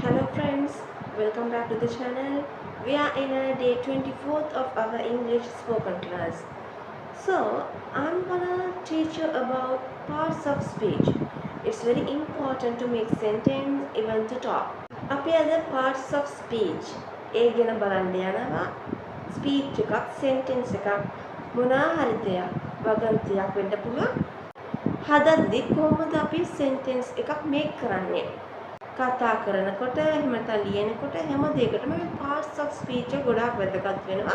Hello friends, welcome back to the channel. We are in a day 24th of our English spoken class. So, I'm gonna teach you about parts of speech. It's very important to make sentence even to talk. අපි අද parts of speech ඒ ගැන බලන්න යනවා. speech එකක් sentence එකක් මොනවා හරි දෙයක් වගන්තියක් වෙන්න පුළුවන්. හදද්දි කොහොමද අපි sentence එකක් make කරන්නේ? කතා කරනකොට එහෙම නැත්නම් ලියනකොට හැම දෙයකටම මේ parts of speech එක ගොඩාක් වැදගත් වෙනවා.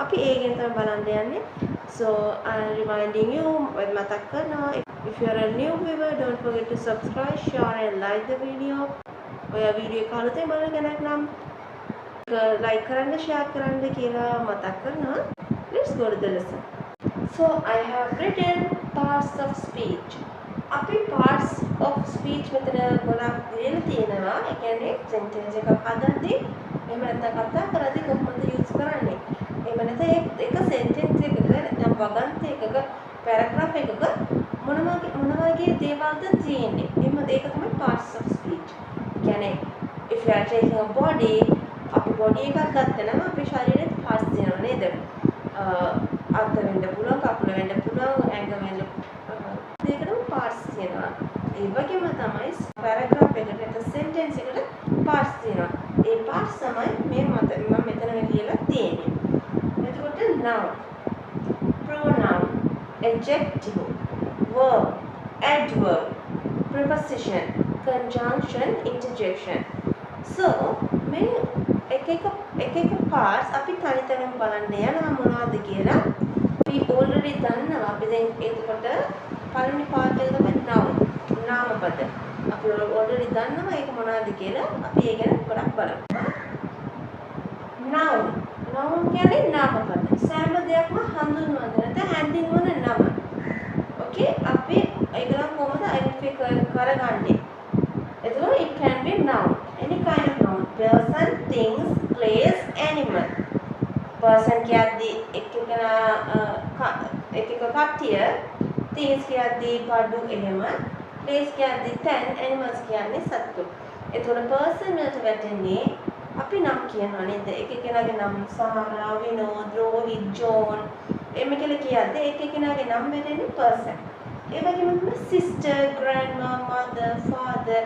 අපි ඒ ගැන තමයි බලන්න යන්නේ. So I'm reminding you මතක් කරනවා if you are a new viewer don't forget to subscribe, share and like the video. ඔය වීඩියෝ එක අලුතෙන් බලන කෙනෙක් නම් like කරන්න, share කරන්න කියලා මතක් කරනවා. Let's go to the lesson. So I have written parts of speech. අපි parts of speech මෙතන ගොඩක් දෙන්න තියෙනවා. ඒ කියන්නේ sentence එකක් හදද්දී එහෙම නැත්නම් කතා කරද්දී කොහොමද use කරන්නේ? එහෙම නැත්නම් එක sentence එකක නැත්නම් වගන්ති එකක paragraph එකක මොන වගේ දේවල්ද තියෙන්නේ? එහෙම ඒක තමයි parts of speech. ඒ කියන්නේ if you are taking a body අපි body එකක් ගත්තනම් අපේ ශරීරෙත් parts තියෙනවා නේද? අත වෙන්න පුළුවන්, කකුල වෙන්න පුළුවන්, ඇඟ වෙන්න ඒකටම parts තියෙනවා. ඒ වගේම තමයි paragraph එකට නැත්නම් sentence එකට parts තියෙනවා. ඒ parts තමයි මම මෙතන ලියලා තියෙන්නේ. එතකොට noun, pronoun, adjective, verb, adverb, preposition, conjunction, interjection. So මේ එක parts අපි තනිතනින් බලන්න යනවා මොනවද කියලා. අපි already දන්නවා. අපි දැන් එතකොට පළවෙනි part එක තමයි noun, නාමපද. අපි already දන්නවා ඒක මොනවද කියලා. අපි ඒ ගැන පොඩක් බලමු. noun කියන්නේ නාමපද. සෑම දෙයක්ම හඳුන්වන නැත්නම් හැඳින්වන නම. Okay අපි ඒක නම් කොහොමද identify කරගන්නේ? එතකොට it can be noun, any kind of noun, person, things, place, animal. person කියද්දී එක කට්ටිය, things කියද්දී බඩු එහෙම, place කියද්දී තැන්, animals කියන්නේ සත්තු. එතකොට person වලට වැටෙන්නේ අපි නම් කියනවා නේද? එක කෙනාගේ නම් සහරා, විනෝද්, රෝහිත්, ජෝන් එමෙ කියලා කියද්දී එක කෙනාගේ නම් වැටෙන්නේ person. ඒ වගේම තමයි sister, grandma, mother, father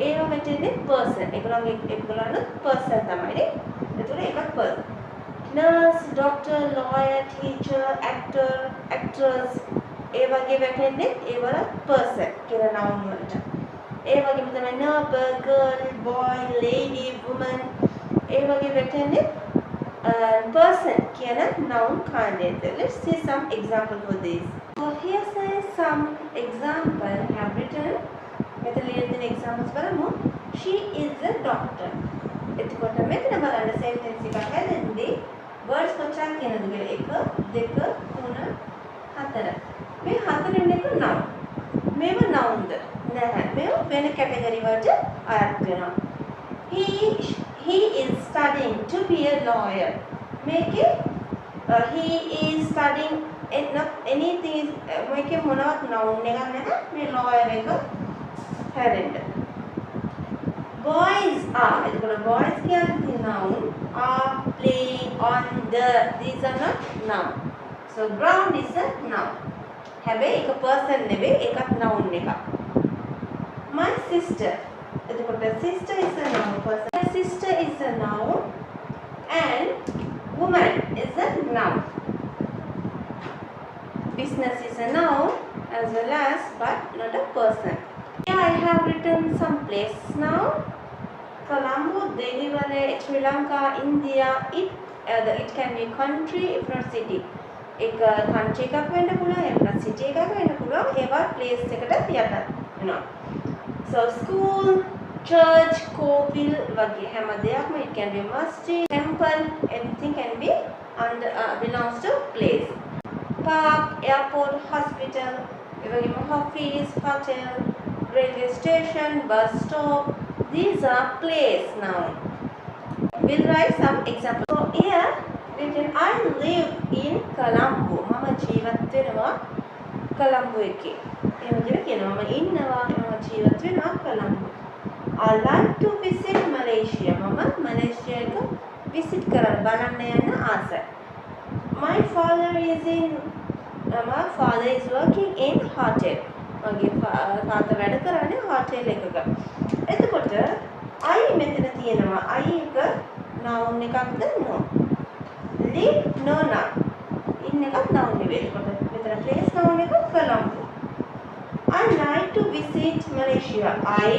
ඒවා වැටෙන්නේ person. ඒගොල්ලන් person තමයි නේ. එතකොට එකක් person. nurse, doctor, lawyer, teacher, actor, actress ඒ වගේ වැටෙන්නේ ඒවල person කියලා noun වලට. ඒ වගේම තමයි neighbor, girl, boy, lady, woman ඒ වගේ වැටෙන්නේ person කියන noun kind. Let's see some example for this. So here's some example I have written. මෙතන ලියන තියෙන examples බලමු. She is a doctor. එතකොට මෙතන බලන්න sentence එකක් හැදෙන්නේ words කොච්චරක් කියනද කියලා 1 2 3 4. මේ හතරෙන් එක noun. මේව nounද? නැහැ. මේව වෙන category වලට අයත් වෙනවා. He is studying to be a lawyer. මේකේ he is studying anything මේකේ මොනවත් noun එකක් නැහැ. මේ lawyer එක හැදෙන්න. Boys are, එතකොට boys කියන්නේ noun, are playing on the, these are not noun. So ground is a noun. හැබැයි එක person නෙවෙයි, එකක් noun එකක්. My sister, එතකොට sister is a noun person. My sister is a noun and woman is a noun. Business is a noun as well as but not a person. Here I have written some places now. Colombo, Delhi, Sri Lanka, India. It can be country if not city. एक country එකක් වෙන්න පුළුවන්, එහෙම නැත්නම් city එකක් වෙන්න පුළුවන්. ඒවා place එකට යටත් වෙනවා. So school, church, කෝවිල් වගේ හැම දෙයක්ම it can be masjid, temple, everything can be under belongs to place. Park, airport, hospital, ඒ වගේම office, hotel, railway station, bus stop, these are place now. We'll write some examples. So here written I live in Colombo. මම ජීවත් වෙනවා කොළඹ එකේ. එහෙම කියලා කියනවා. මම ඉන්නවා, මම ජීවත් වෙනවා Colombo. I like to visit Malaysia. මම මලේසියා එක visit කරන්න බලන්න යන්න ආසයි. My father is working in hotel. මගේ තාත්තා වැඩ කරන්නේ hotel එකක. එතකොට I මෙතන තියෙනවා. I එක noun එකක්ද? No. Live no noun. in එකක් noun නෙවෙයි. එතකොට මෙතන place noun එක Colombo. I like to visit Malaysia. I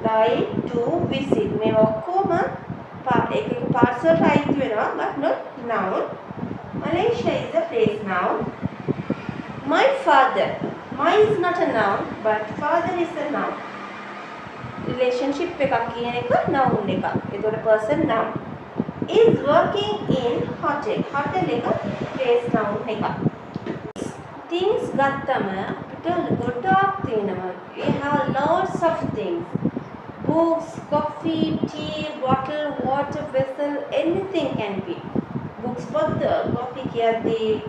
like to visit. මේ ඔක්කොම එක parts වලට අයිති වෙනවා but not noun. Malaysia is a place noun. My father. My is not a noun but father is a noun. Relationship එකක් කියන එක noun එකක්. ඒතකොට person noun. Is working in hotel. Hotel එක place noun එකක්. Things ගත්තම අපිට ගොඩක් තියෙනවා. We have lots of things. Books, coffee, tea, bottle, water, vessel, anything can be. Books පොත්, coffee කියද්දී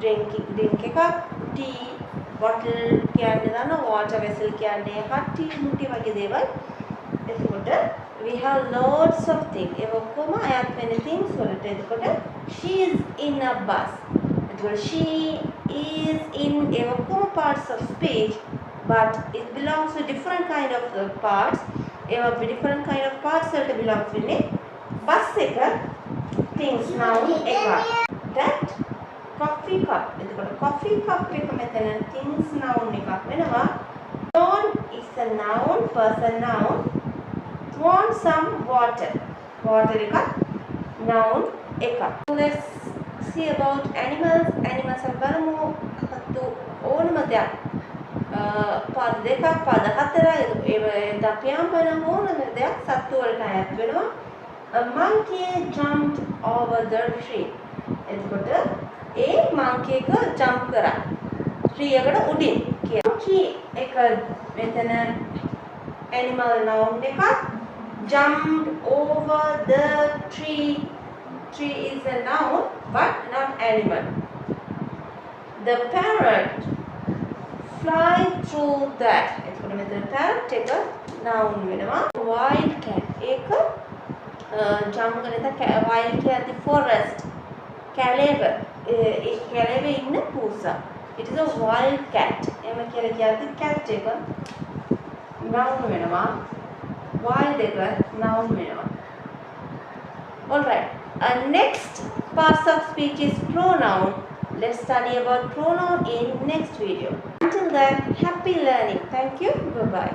drink එකක්, tea, bottle කියන්නේ දාන, water vessel කියන්නේ හට්ටි මුට්ටි වගේ දේවල්. එතකොට we have lots of things. ඒ ඔක්කොම අයත් වෙන things වලට. එතකොට she is in a bus. එතකොට she is in ඒ ඔක්කොම parts of speech but it belongs to different kind of parts. ඒවා different kind of parts වලට belongs වෙන්නේ bus එක things noun එකක්. That coffee cup. එතකොට coffee cup එක මෙතන things noun එකක් වෙනවා. John is a noun, person noun. Want some water. Water එකක් noun එකක්. Let's see about animals. Animals බලමු. සත්තු ඕනම දෙයක්. පද දෙකක්, පද හතරයි. ඒ දපියම් බලන ඕනම දෙයක් සත්තු වලට අයත් වෙනවා. A monkey jumped over the tree. එතකොට ඒ monkey එක jump කරා. tree එකට උඩින්. monkey එක මෙතන animal noun එකක්. Jumped over the tree. Tree is a noun but not animal. The parrot fly through that. එතකොට මෙතන parrot එක noun වෙනවා. Wild cat එක jump කරන wild cat forest. කැලේව ඒ කැලේවේ ඉන්න පූසා. It is a wild cat. එම කියලා කියද්දි cat එක noun වෙනවා. Wild එක noun වෙනවා. All right. Next parts of speech is pronoun. Let's study about pronoun in next video. Until then, happy learning. Thank you. Bye-bye.